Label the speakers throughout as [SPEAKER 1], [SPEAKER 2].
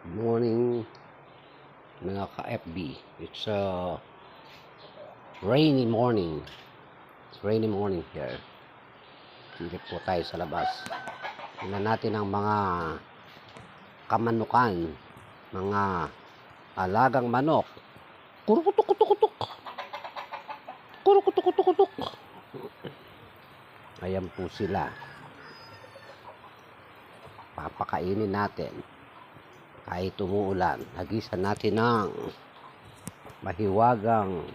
[SPEAKER 1] Morning mga ka-FB. It's a rainy morning. It's rainy morning here. Silip po tayo sa labas. Tingnan natin ang mga kamanukan, mga alagang manok. Kurukutuk-kutuk-kutuk. Kurukutuk-kutuk-kutuk. Ayan po sila. Papakainin natin. Kahit umuulan, hagisan natin ng mahiwagang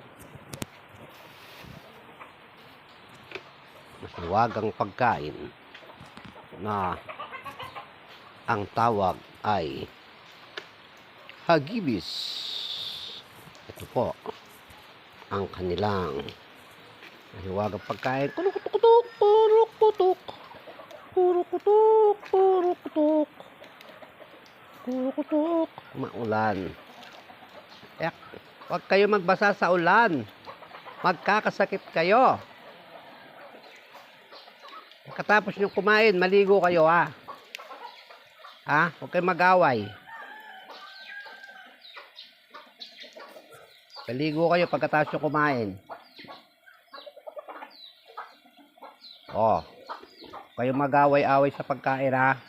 [SPEAKER 1] pagkain na ang tawag ay hagibis. Ito po ang kanilang mahiwagang pagkain. Kurukutuk, kurukutuk, kurukutuk, kurukutuk. Kurukutuk. Maulan. Huwag kayo magbasa sa ulan. Magkakasakit kayo. Pagkatapos nyo kumain, maligo kayo ha. Huwag kayo mag-away. Maligo kayo pagkatapos nyo kumain. Kayo mag-away-away sa pagkain ha.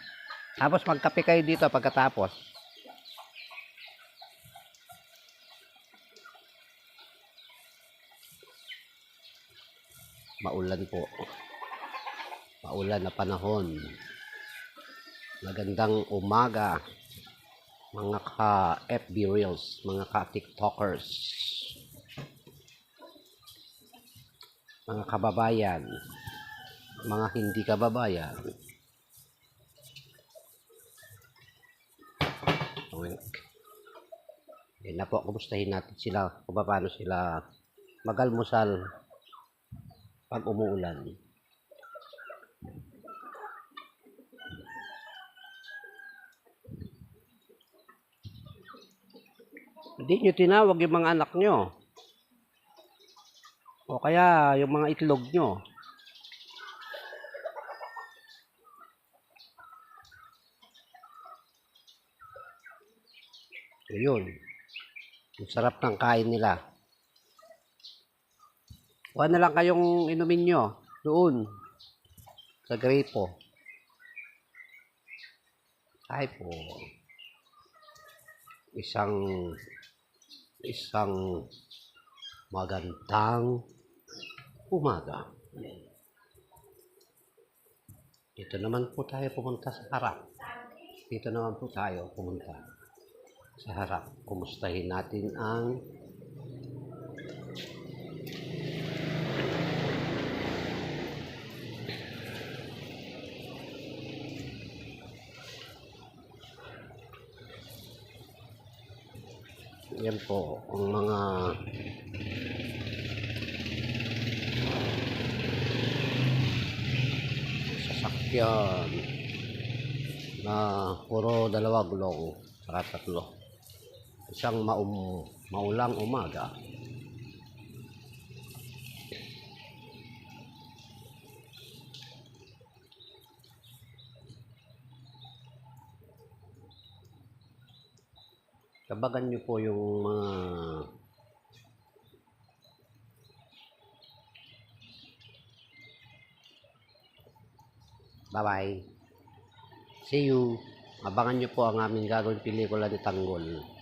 [SPEAKER 1] Tapos magkape kayo dito pagkatapos. Maulan po. Maulan na panahon. Magandang umaga mga ka-FB Reels, mga ka-TikTokers, mga kababayan, mga hindi kababayan. Yan na po, kumustahin natin sila kung paano sila mag-almusal pag umuulan. Hindi nyo tinawag yung mga anak nyo o kaya yung mga itlog nyo. Ayun. Ang sarap ng kain nila. Kuha na lang kayong inumin nyo doon sa gripo. Ay po. Isang magandang umaga. Dito naman po tayo pumunta sa harap. Dito naman po tayo pumunta sa harap. Kumustahin natin ang yan po ang mga sasakyan na puro dalawa gulong saka tatlo. Isang maulang umaga. Tabagan nyo po yung mga bye-bye. See you. Abangan nyo po ang aming gagawing pelikula ni Tanggol.